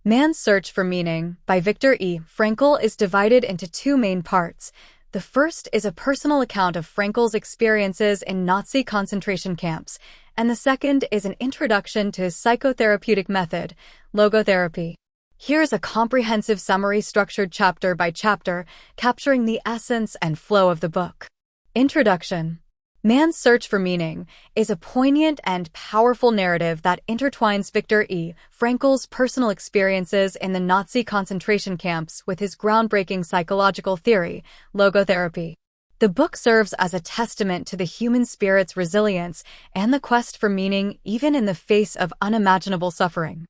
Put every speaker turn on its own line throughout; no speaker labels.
Man's Search for Meaning by Viktor E. Frankl is divided into two main parts. The first is a personal account of Frankl's experiences in Nazi concentration camps, and the second is an introduction to his psychotherapeutic method, logotherapy. Here's a comprehensive summary structured chapter by chapter, capturing the essence and flow of the book. Introduction. Man's Search for Meaning is a poignant and powerful narrative that intertwines Viktor E. Frankl's personal experiences in the Nazi concentration camps with his groundbreaking psychological theory, logotherapy. The book serves as a testament to the human spirit's resilience and the quest for meaning even in the face of unimaginable suffering.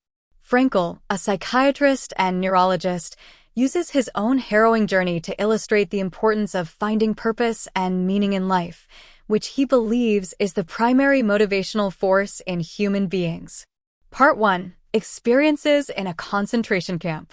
Frankl, a psychiatrist and neurologist, uses his own harrowing journey to illustrate the importance of finding purpose and meaning in life, which he believes is the primary motivational force in human beings. Part 1. Experiences in a Concentration Camp.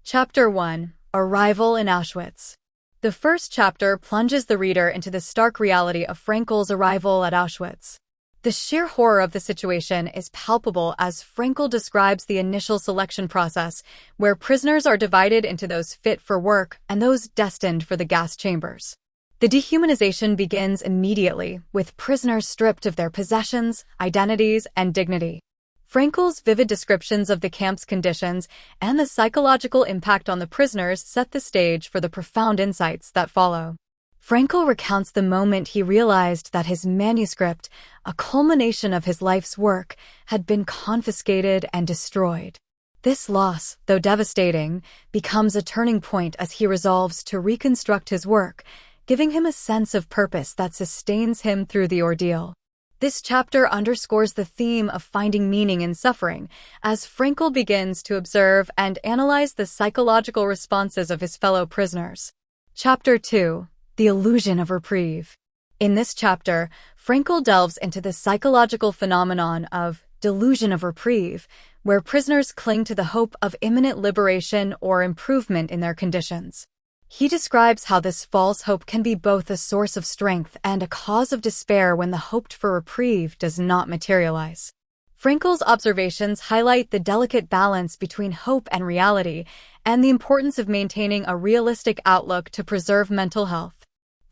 Chapter 1. Arrival in Auschwitz. The first chapter plunges the reader into the stark reality of Frankl's arrival at Auschwitz. The sheer horror of the situation is palpable as Frankl describes the initial selection process, where prisoners are divided into those fit for work and those destined for the gas chambers. The dehumanization begins immediately, with prisoners stripped of their possessions, identities, and dignity. Frankl's vivid descriptions of the camp's conditions and the psychological impact on the prisoners set the stage for the profound insights that follow. Frankl recounts the moment he realized that his manuscript, a culmination of his life's work, had been confiscated and destroyed. This loss, though devastating, becomes a turning point as he resolves to reconstruct his work, giving him a sense of purpose that sustains him through the ordeal. This chapter underscores the theme of finding meaning in suffering, as Frankl begins to observe and analyze the psychological responses of his fellow prisoners. Chapter 2. The Illusion of Reprieve. In this chapter, Frankl delves into the psychological phenomenon of delusion of reprieve, where prisoners cling to the hope of imminent liberation or improvement in their conditions. He describes how this false hope can be both a source of strength and a cause of despair when the hoped-for reprieve does not materialize. Frankl's observations highlight the delicate balance between hope and reality and the importance of maintaining a realistic outlook to preserve mental health.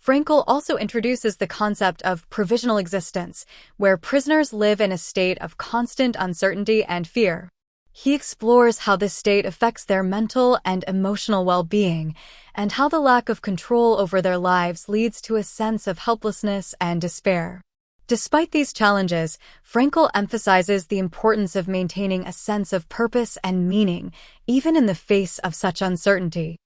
Frankl also introduces the concept of provisional existence, where prisoners live in a state of constant uncertainty and fear. He explores how this state affects their mental and emotional well-being, and how the lack of control over their lives leads to a sense of helplessness and despair. Despite these challenges, Frankl emphasizes the importance of maintaining a sense of purpose and meaning, even in the face of such uncertainty.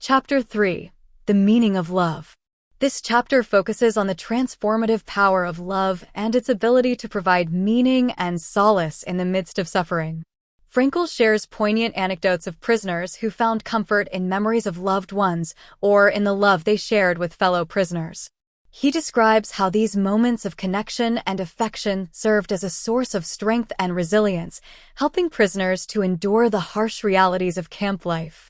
Chapter 3. The Meaning of Love. This chapter focuses on the transformative power of love and its ability to provide meaning and solace in the midst of suffering. Frankl shares poignant anecdotes of prisoners who found comfort in memories of loved ones or in the love they shared with fellow prisoners. He describes how these moments of connection and affection served as a source of strength and resilience, helping prisoners to endure the harsh realities of camp life.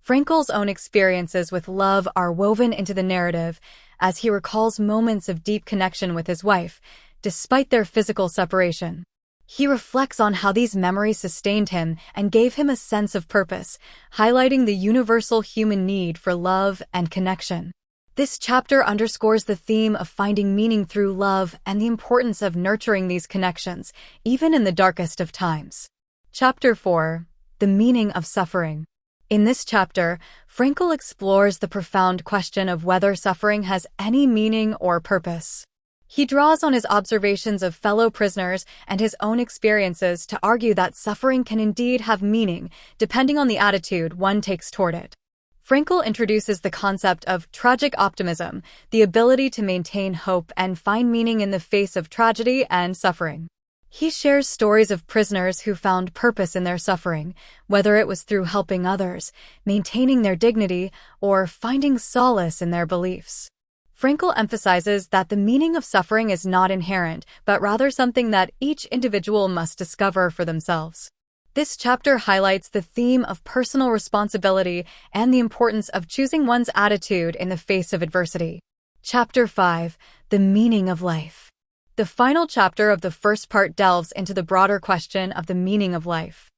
Frankl's own experiences with love are woven into the narrative, as he recalls moments of deep connection with his wife, despite their physical separation. He reflects on how these memories sustained him and gave him a sense of purpose, highlighting the universal human need for love and connection. This chapter underscores the theme of finding meaning through love and the importance of nurturing these connections, even in the darkest of times. Chapter 4. The Meaning of Suffering. In this chapter, Frankl explores the profound question of whether suffering has any meaning or purpose. He draws on his observations of fellow prisoners and his own experiences to argue that suffering can indeed have meaning, depending on the attitude one takes toward it. Frankl introduces the concept of tragic optimism, the ability to maintain hope and find meaning in the face of tragedy and suffering. He shares stories of prisoners who found purpose in their suffering, whether it was through helping others, maintaining their dignity, or finding solace in their beliefs. Frankl emphasizes that the meaning of suffering is not inherent, but rather something that each individual must discover for themselves. This chapter highlights the theme of personal responsibility and the importance of choosing one's attitude in the face of adversity. Chapter 5. The Meaning of Life. The final chapter of the first part delves into the broader question of the meaning of life.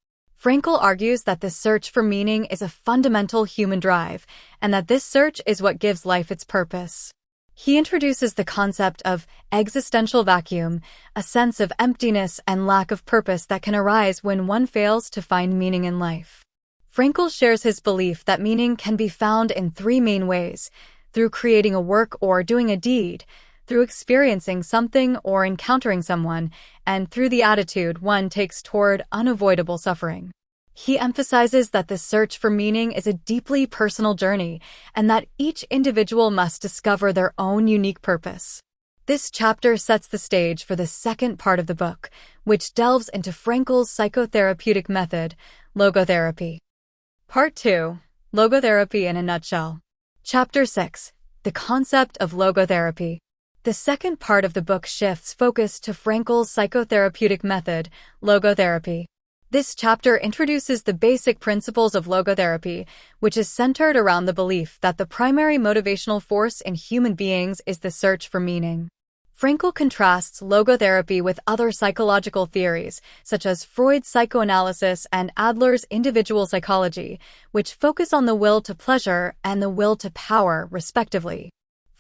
Frankl argues that the search for meaning is a fundamental human drive, and that this search is what gives life its purpose. He introduces the concept of existential vacuum, a sense of emptiness and lack of purpose that can arise when one fails to find meaning in life. Frankl shares his belief that meaning can be found in three main ways: through creating a work or doing a deed, through experiencing something or encountering someone, and through the attitude one takes toward unavoidable suffering. He emphasizes that the search for meaning is a deeply personal journey and that each individual must discover their own unique purpose. This chapter sets the stage for the second part of the book, which delves into Frankl's psychotherapeutic method, logotherapy. Part 2. Logotherapy in a nutshell. Chapter 6. The concept of logotherapy. The second part of the book shifts focus to Frankl's psychotherapeutic method, logotherapy. This chapter introduces the basic principles of logotherapy, which is centered around the belief that the primary motivational force in human beings is the search for meaning. Frankl contrasts logotherapy with other psychological theories, such as Freud's psychoanalysis and Adler's individual psychology, which focus on the will to pleasure and the will to power, respectively.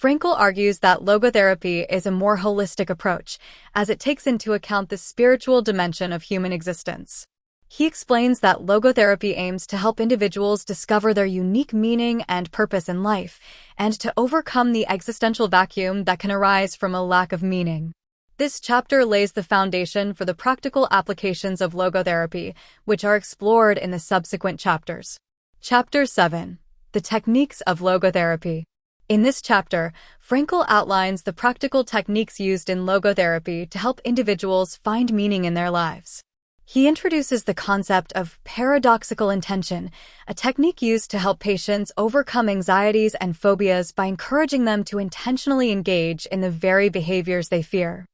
Frankl argues that logotherapy is a more holistic approach, as it takes into account the spiritual dimension of human existence. He explains that logotherapy aims to help individuals discover their unique meaning and purpose in life, and to overcome the existential vacuum that can arise from a lack of meaning. This chapter lays the foundation for the practical applications of logotherapy, which are explored in the subsequent chapters. Chapter 7. The techniques of logotherapy. In this chapter, Frankl outlines the practical techniques used in logotherapy to help individuals find meaning in their lives. He introduces the concept of paradoxical intention, a technique used to help patients overcome anxieties and phobias by encouraging them to intentionally engage in the very behaviors they fear.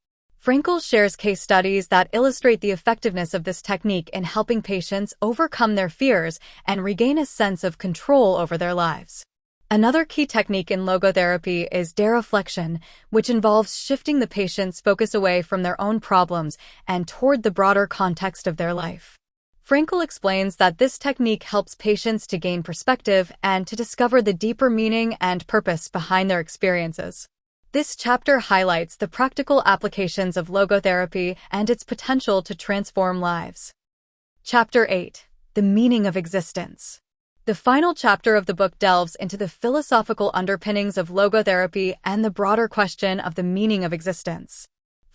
Frankl shares case studies that illustrate the effectiveness of this technique in helping patients overcome their fears and regain a sense of control over their lives. Another key technique in logotherapy is dereflection, which involves shifting the patient's focus away from their own problems and toward the broader context of their life. Frankl explains that this technique helps patients to gain perspective and to discover the deeper meaning and purpose behind their experiences. This chapter highlights the practical applications of logotherapy and its potential to transform lives. Chapter 8. The meaning of existence. The final chapter of the book delves into the philosophical underpinnings of logotherapy and the broader question of the meaning of existence.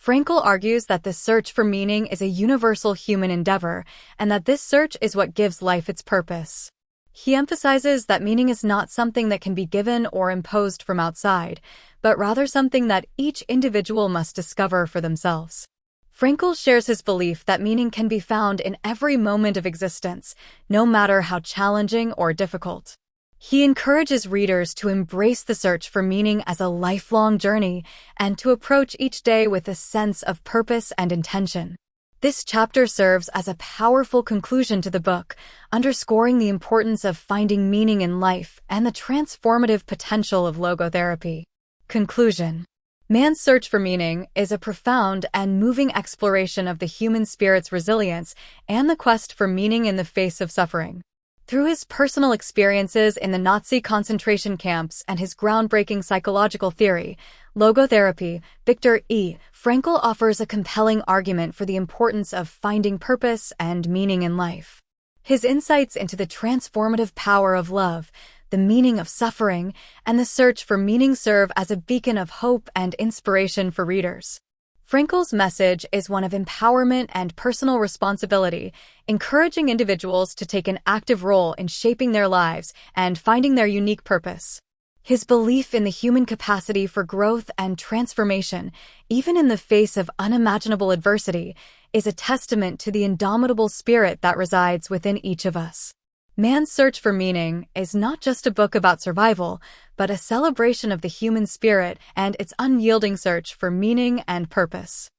Frankl argues that the search for meaning is a universal human endeavor, and that this search is what gives life its purpose. He emphasizes that meaning is not something that can be given or imposed from outside, but rather something that each individual must discover for themselves. Frankl shares his belief that meaning can be found in every moment of existence, no matter how challenging or difficult. He encourages readers to embrace the search for meaning as a lifelong journey and to approach each day with a sense of purpose and intention. This chapter serves as a powerful conclusion to the book, underscoring the importance of finding meaning in life and the transformative potential of logotherapy. Conclusion. Man's search for meaning is a profound and moving exploration of the human spirit's resilience and the quest for meaning in the face of suffering. Through his personal experiences in the Nazi concentration camps and his groundbreaking psychological theory, logotherapy, Viktor E. Frankl offers a compelling argument for the importance of finding purpose and meaning in life. His insights into the transformative power of love, the meaning of suffering, and the search for meaning serve as a beacon of hope and inspiration for readers. Frankl's message is one of empowerment and personal responsibility, encouraging individuals to take an active role in shaping their lives and finding their unique purpose. His belief in the human capacity for growth and transformation, even in the face of unimaginable adversity, is a testament to the indomitable spirit that resides within each of us. Man's Search for Meaning is not just a book about survival, but a celebration of the human spirit and its unyielding search for meaning and purpose.